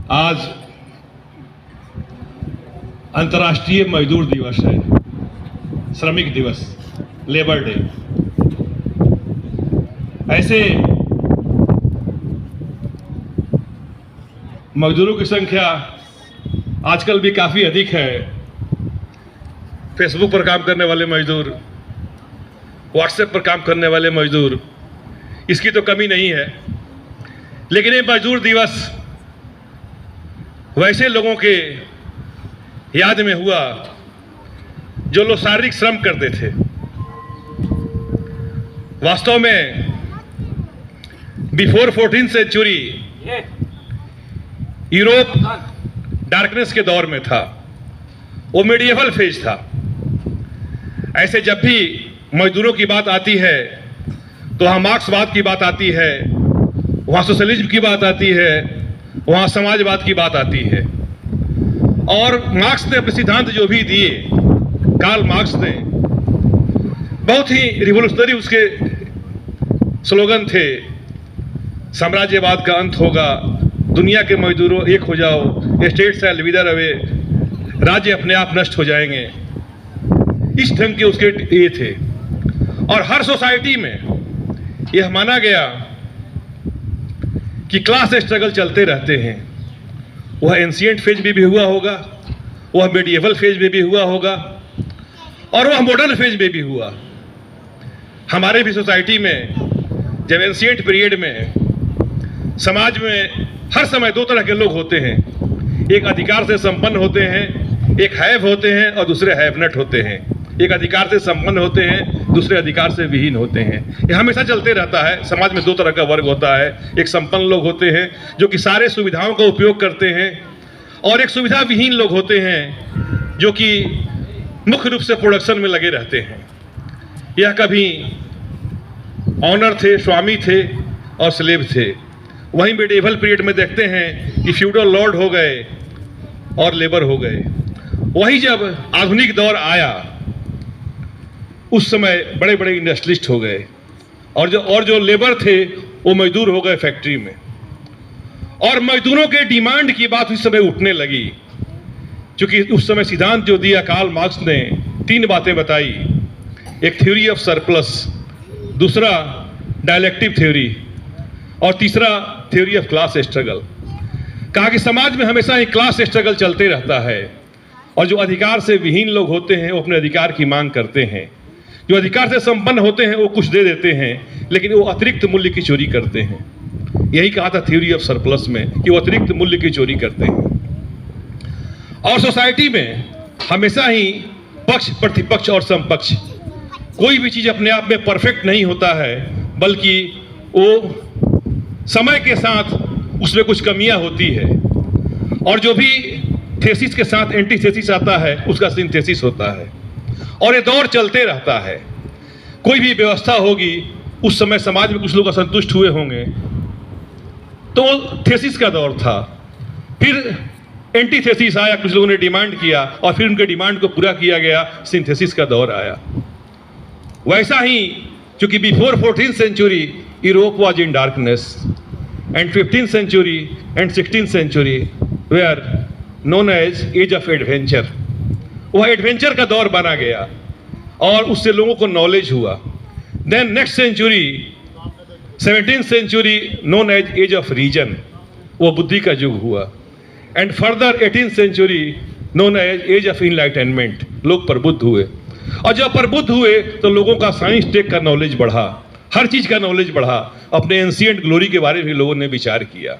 आज अंतर्राष्ट्रीय मजदूर दिवस है, श्रमिक दिवस, लेबर डे। ऐसे मजदूरों की संख्या आजकल भी काफ़ी अधिक है। फेसबुक पर काम करने वाले मजदूर, व्हाट्सएप पर काम करने वाले मजदूर, इसकी तो कमी नहीं है। लेकिन ये मजदूर दिवस वैसे लोगों के याद में हुआ जो लोग शारीरिक श्रम करते थे। वास्तव में before 14th century Europe darkness के दौर में था, वो मेडिएवल फेज था। ऐसे जब भी मजदूरों की बात आती है तो वहाँ मार्क्सवाद की बात आती है, वहाँ सोशलिज्म की बात आती है, वहाँ समाजवाद की बात आती है। और मार्क्स ने अपने सिद्धांत जो भी दिए, कार्ल मार्क्स ने, बहुत ही रिवोल्यूशनरी उसके स्लोगन थे। साम्राज्यवाद का अंत होगा, दुनिया के मजदूरों एक हो जाओ, स्टेट्स शैल विदर अवे, राज्य अपने आप नष्ट हो जाएंगे। इस ढंग के उसके ये थे। और हर सोसाइटी में यह माना गया कि क्लास स्ट्रगल चलते रहते हैं। वह एंशिएंट फेज में भी हुआ होगा, वह मेडिएवल फेज में भी हुआ होगा, और वह मॉडर्न फेज में भी हुआ। हमारे भी सोसाइटी में जब एंशिएंट पीरियड में समाज में हर समय दो तरह के लोग होते हैं। एक अधिकार से संपन्न होते हैं, एक हैव होते हैं, और दूसरे हैव नट होते हैं। एक अधिकार से संपन्न होते हैं, दूसरे अधिकार से विहीन होते हैं। ये हमेशा चलते रहता है। समाज में दो तरह का वर्ग होता है। एक संपन्न लोग होते हैं जो कि सारे सुविधाओं का उपयोग करते हैं, और एक सुविधा विहीन लोग होते हैं जो कि मुख्य रूप से प्रोडक्शन में लगे रहते हैं। यह कभी ऑनर थे, स्वामी थे और स्लेव थे। वहीं मेडिएवल पीरियड में देखते हैं कि फ्यूडल लॉर्ड हो गए और लेबर हो गए। वही जब आधुनिक दौर आया, उस समय बड़े बड़े इंडस्ट्रियलिस्ट हो गए, और जो लेबर थे वो मजदूर हो गए फैक्ट्री में। और मजदूरों के डिमांड की बात उस समय उठने लगी, क्योंकि उस समय सिद्धांत जो दिया कार्ल मार्क्स ने, तीन बातें बताई। एक थ्योरी ऑफ सरप्लस, दूसरा डायलेक्टिव थ्योरी, और तीसरा थ्योरी ऑफ क्लास स्ट्रगल। कहा कि समाज में हमेशा ही क्लास स्ट्रगल चलते रहता है, और जो अधिकार से विहीन लोग होते हैं वो अपने अधिकार की मांग करते हैं। जो अधिकार से संपन्न होते हैं वो कुछ दे देते हैं, लेकिन वो अतिरिक्त मूल्य की चोरी करते हैं। यही कहा था थ्योरी ऑफ सरप्लस में कि वो अतिरिक्त मूल्य की चोरी करते हैं। और सोसाइटी में हमेशा ही पक्ष प्रतिपक्ष और समपक्ष, कोई भी चीज अपने आप में परफेक्ट नहीं होता है, बल्कि वो समय के साथ उसमें कुछ कमियां होती है। और जो भी थेसिस के साथ एंटीथेसिस आता है, उसका सिंथेसिस होता है। और ये दौर चलते रहता है। कोई भी व्यवस्था होगी, उस समय समाज में कुछ लोग असंतुष्ट हुए होंगे, तो थेसिस का दौर था। फिर एंटीथेसिस आया, कुछ लोगों ने डिमांड किया, और फिर उनके डिमांड को पूरा किया गया, सिंथेसिस का दौर आया। वैसा ही क्योंकि before 14th century Europe was in darkness, and 15th century and 16th century were known as age of adventure. वह एडवेंचर का दौर बना गया, और उससे लोगों को नॉलेज हुआ। Then next century 17th century known as age of reason, वो बुद्धि का युग हुआ। And further 18th century known as age of enlightenment, लोग प्रबुद्ध हुए। और जब प्रबुद्ध हुए तो लोगों का साइंस टेक का नॉलेज बढ़ा, हर चीज का नॉलेज बढ़ा। अपने एंशिएंट ग्लोरी के बारे में लोगों ने विचार किया।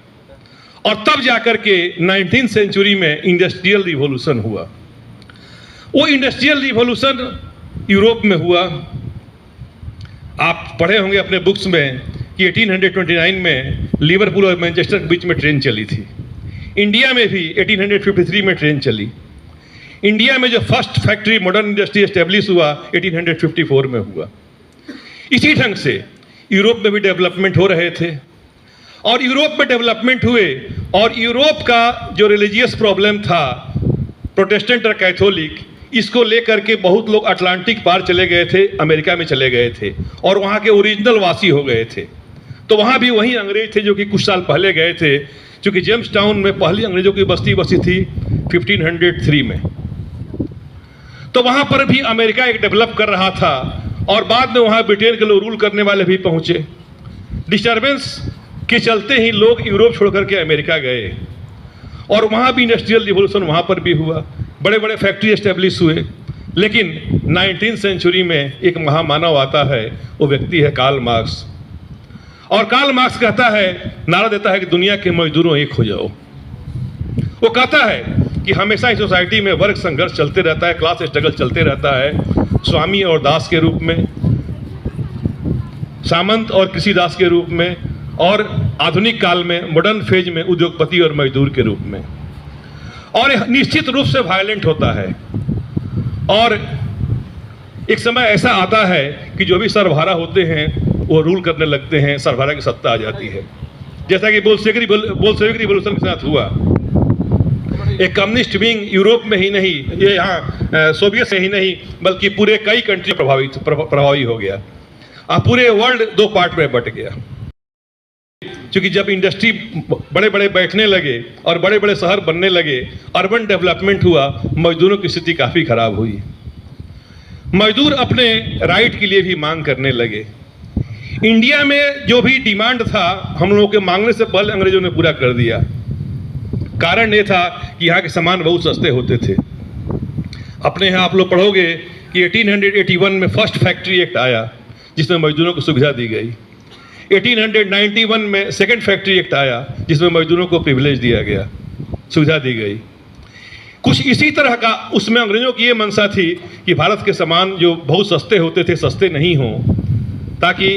और तब जाकर के 19th सेंचुरी में इंडस्ट्रियल रिवॉल्यूशन हुआ। वो इंडस्ट्रियल रिवॉल्यूशन यूरोप में हुआ। आप पढ़े होंगे अपने बुक्स में कि 1829 में लिवरपूल और मैनचेस्टर के बीच में ट्रेन चली थी। इंडिया में भी 1853 में ट्रेन चली। इंडिया में जो first factory modern industry establish हुआ 1854 में हुआ। इसी ढंग से यूरोप में भी डेवलपमेंट हो रहे थे, और यूरोप में डेवलपमेंट हुए। और यूरोप का जो रिलीजियस प्रॉब्लम था, प्रोटेस्टेंट और कैथोलिक, इसको लेकर के बहुत लोग अटलांटिक पार चले गए थे, अमेरिका में चले गए थे, और वहाँ के ओरिजिनल वासी हो गए थे। तो वहाँ भी वही अंग्रेज थे जो कि कुछ साल पहले गए थे, चूँकि जेम्स टाउन में पहली अंग्रेजों की बस्ती बसी थी 1503 में, तो वहाँ पर भी अमेरिका एक डेवलप कर रहा था और बाद में वहाँ ब्रिटेन के लोग रूल करने वाले भी पहुँचे। डिस्टर्बेंस के चलते ही लोग यूरोप छोड़ करके अमेरिका गए और वहाँ भी इंडस्ट्रियल रिवोल्यूशन वहाँ पर भी हुआ, बड़े बड़े फैक्ट्री एस्टेब्लिश हुए। लेकिन 19th सेंचुरी में एक महामानव आता है, वो व्यक्ति है कार्ल मार्क्स। और कार्ल मार्क्स कहता है, नारा देता है कि दुनिया के मजदूरों एक हो जाओ। वो कहता है कि हमेशा इस सोसाइटी में वर्ग संघर्ष चलते रहता है, क्लास स्ट्रगल चलते रहता है, स्वामी और दास के रूप में, सामंत और कृषिदास के रूप में, और आधुनिक काल में मॉडर्न फेज में उद्योगपति और मजदूर के रूप में। और निश्चित रूप से वायलेंट होता है और एक समय ऐसा आता है कि जो भी सर्वहारा होते हैं वो रूल करने लगते हैं, सर्वहारा की सत्ता आ जाती है, जैसा कि बोल्शेविक रिवॉल्यूशन के साथ हुआ। एक कम्युनिस्ट विंग यूरोप में ही नहीं, ये यहाँ सोवियत से ही नहीं बल्कि पूरे कई कंट्री प्रभावी हो गया। पूरे वर्ल्ड दो पार्ट में बट गया, क्योंकि जब इंडस्ट्री बड़े बड़े बैठने लगे और बड़े बड़े शहर बनने लगे, अर्बन डेवलपमेंट हुआ, मजदूरों की स्थिति काफ़ी खराब हुई। मजदूर अपने राइट के लिए भी मांग करने लगे। इंडिया में जो भी डिमांड था हम लोगों के मांगने से पहले अंग्रेजों ने पूरा कर दिया। कारण ये था कि यहाँ के सामान बहुत सस्ते होते थे। अपने यहाँ आप लोग पढ़ोगे कि 1881 में फर्स्ट फैक्ट्री एक्ट आया जिसमें मजदूरों को सुविधा दी गई। 1891 में सेकंड फैक्ट्री एक्ट आया जिसमें मजदूरों को प्रिविलेज दिया गया, सुविधा दी गई। कुछ इसी तरह का उसमें अंग्रेजों की ये मंशा थी कि भारत के सामान जो बहुत सस्ते होते थे सस्ते नहीं हों, ताकि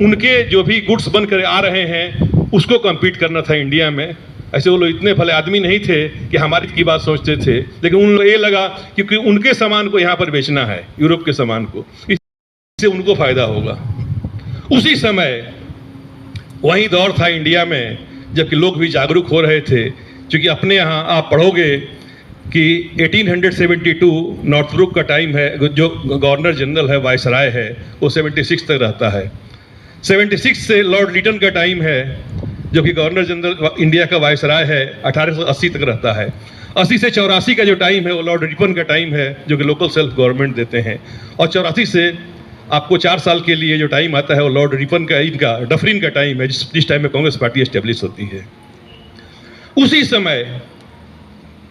उनके जो भी गुड्स बन कर आ रहे हैं उसको कम्पीट करना था इंडिया में। ऐसे वो लोग इतने भले आदमी नहीं थे कि हमारी की बात सोचते थे, लेकिन उन लोग ये लगा क्योंकि उनके सामान को यहाँ पर बेचना है, यूरोप के सामान को, इससे उनको फायदा होगा। उसी समय वही दौर था इंडिया में जबकि लोग भी जागरूक हो रहे थे, क्योंकि अपने यहाँ आप पढ़ोगे कि 1872 नॉर्थब्रुक का टाइम है, जो गवर्नर जनरल है, वायसराय है, वो 76 तक रहता है। 76 से लॉर्ड लिटन का टाइम है जो कि गवर्नर जनरल इंडिया का वायसराय है, 1880 तक रहता है। 80 से 84 का जो टाइम है वो लॉर्ड रिपन का टाइम है जो कि लोकल सेल्फ गवर्नमेंट देते हैं। और 84 से आपको 4 साल के लिए जो टाइम आता है वो लॉर्ड रिपन का, इनका डफरिन का टाइम है, जिस टाइम में कांग्रेस पार्टी एस्टेब्लिश होती है। उसी समय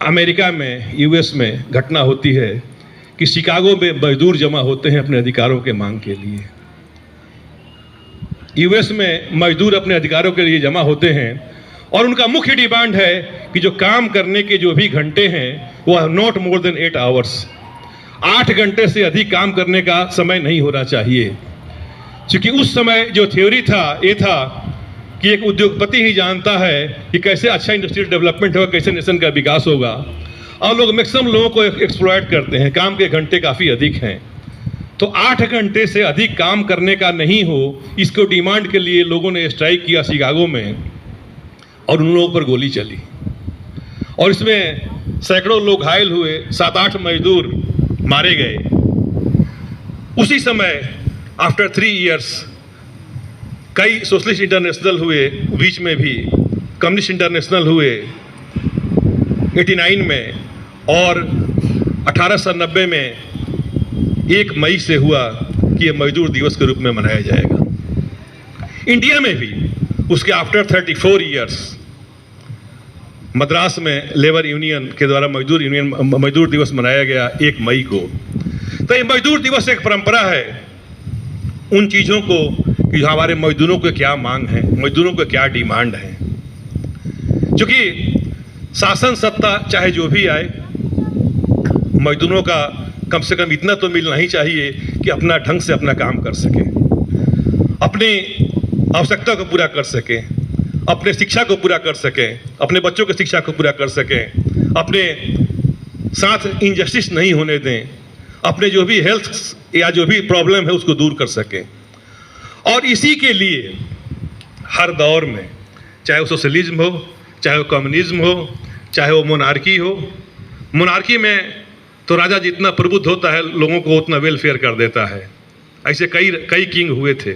अमेरिका में, यूएस में घटना होती है कि शिकागो में मजदूर जमा होते हैं अपने अधिकारों के मांग के लिए। यूएस में मजदूर अपने अधिकारों के लिए जमा होते हैं और उनका मुख्य डिमांड है कि जो काम करने के जो भी घंटे हैं वह नॉट मोर देन 8 आवर्स, 8 घंटे से अधिक काम करने का समय नहीं होना चाहिए। क्योंकि उस समय जो थ्योरी था ये था कि एक उद्योगपति ही जानता है कि कैसे अच्छा इंडस्ट्रियल डेवलपमेंट होगा, कैसे नेशन का विकास होगा। और लोग मैक्सिमम लोगों को एक्सप्लॉयट करते हैं, काम के घंटे काफ़ी अधिक हैं, तो 8 घंटे से अधिक काम करने का नहीं हो, इसको डिमांड के लिए लोगों ने स्ट्राइक किया शिकागो में और उन लोगों पर गोली चली और इसमें सैकड़ों लोग घायल हुए, 7-8 मजदूर मारे गए। उसी समय आफ्टर 3 इयर्स कई सोशलिस्ट इंटरनेशनल हुए, बीच में भी कम्युनिस्ट इंटरनेशनल हुए 89 में, और 1890 में 1 मई से हुआ कि यह मजदूर दिवस के रूप में मनाया जाएगा। इंडिया में भी उसके आफ्टर 34 इयर्स मद्रास में लेबर यूनियन के द्वारा मजदूर दिवस मनाया गया 1 मई को। तो ये मजदूर दिवस एक परंपरा है उन चीज़ों को कि हमारे मजदूरों को क्या मांग है, मजदूरों को क्या डिमांड है। क्योंकि शासन सत्ता चाहे जो भी आए, मजदूरों का कम से कम इतना तो मिलना ही चाहिए कि अपना ढंग से अपना काम कर सके, अपनी आवश्यकता को पूरा कर सके, अपने शिक्षा को पूरा कर सकें, अपने बच्चों की शिक्षा को पूरा कर सकें, अपने साथ इनजस्टिस नहीं होने दें, अपने जो भी हेल्थ या जो भी प्रॉब्लम है उसको दूर कर सकें। और इसी के लिए हर दौर में, चाहे वो सोशलिज्म हो, चाहे वो कम्युनिज्म हो, चाहे वो मोनार्की हो, मोनार्की में तो राजा जितना प्रबुद्ध होता है लोगों को उतना वेलफेयर कर देता है। ऐसे कई किंग हुए थे।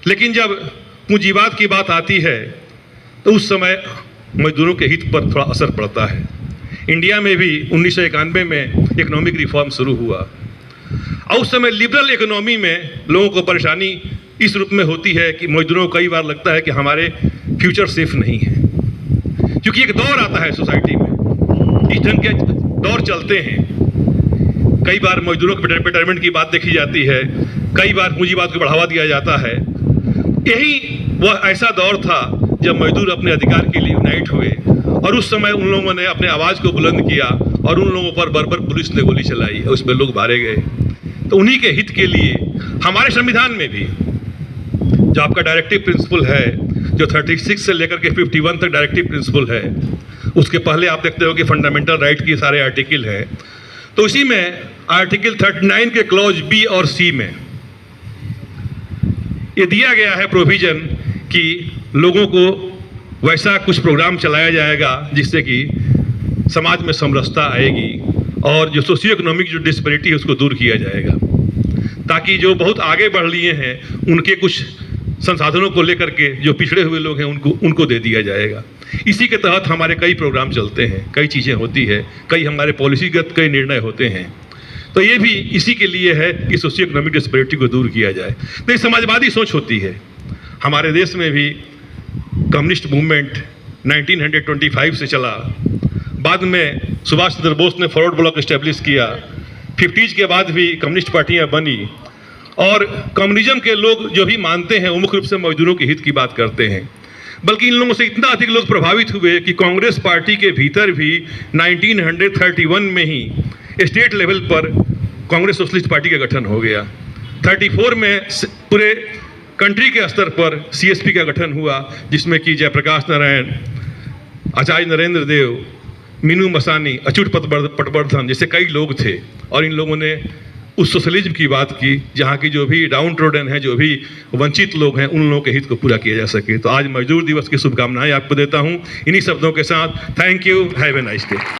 लेकिन जब पूंजीवाद की बात आती है तो उस समय मजदूरों के हित पर थोड़ा असर पड़ता है। इंडिया में भी 1991 में इकोनॉमिक रिफॉर्म शुरू हुआ और उस समय लिबरल इकोनॉमी में लोगों को परेशानी इस रूप में होती है कि मजदूरों को कई बार लगता है कि हमारे फ्यूचर सेफ नहीं है, क्योंकि एक दौर आता है सोसाइटी में, इस ढंग के दौर चलते हैं। कई बार मजदूरों के बेटरमेंट की बात देखी जाती है, कई बार पूंजीवाद को बढ़ावा दिया जाता है। यही वह ऐसा दौर था जब मजदूर अपने अधिकार के लिए यूनाइट हुए और उस समय उन लोगों ने अपने आवाज़ को बुलंद किया और उन लोगों पर बर्बर पुलिस ने गोली चलाई और उसमें लोग मारे गए। तो उन्हीं के हित के लिए हमारे संविधान में भी जो आपका डायरेक्टिव प्रिंसिपल है, जो 36 से लेकर के 51 तक डायरेक्टिव प्रिंसिपल है, उसके पहले आप देखते हो कि फंडामेंटल राइट की सारे आर्टिकल हैं। तो इसी में आर्टिकल 39 के क्लॉज बी और सी में ये दिया गया है प्रोविजन कि लोगों को वैसा कुछ प्रोग्राम चलाया जाएगा जिससे कि समाज में समरसता आएगी और जो सोशियो इकोनॉमिक जो डिस्पैरिटी है उसको दूर किया जाएगा, ताकि जो बहुत आगे बढ़ लिए हैं उनके कुछ संसाधनों को लेकर के जो पिछड़े हुए लोग हैं उनको दे दिया जाएगा। इसी के तहत हमारे कई प्रोग्राम चलते हैं, कई चीज़ें होती है, कई हमारे पॉलिसीगत कई निर्णय होते हैं। तो ये भी इसी के लिए है कि सोशियो इकोनॉमिक डिस्पैरिटी को दूर किया जाए। तो ये समाजवादी सोच होती है। हमारे देश में भी कम्युनिस्ट मूवमेंट 1925 से चला, बाद में सुभाष चंद्र बोस ने फॉरवर्ड ब्लॉक इस्टेब्लिश किया, 50s के बाद भी कम्युनिस्ट पार्टियां बनी और कम्युनिज्म के लोग जो भी मानते हैं वो मुख्य रूप से मजदूरों के हित की बात करते हैं। बल्कि इन लोगों से इतना अधिक लोग प्रभावित हुए कि कांग्रेस पार्टी के भीतर भी 1931 में ही स्टेट लेवल पर कांग्रेस सोशलिस्ट पार्टी का गठन हो गया। 34 में पूरे कंट्री के स्तर पर सीएसपी का गठन हुआ, जिसमें कि जयप्रकाश नारायण, आचार्य नरेंद्र देव, मीनू मसानी, अच्युत पटवर्धन जैसे कई लोग थे और इन लोगों ने उस सोशलिज्म की बात की जहाँ की जो भी डाउन ट्रोडन है, जो भी वंचित लोग हैं, उन लोगों के हित को पूरा किया जा सके। तो आज मजदूर दिवस की शुभकामनाएं आपको देता हूँ। इन्हीं शब्दों के साथ thank you, have a nice day.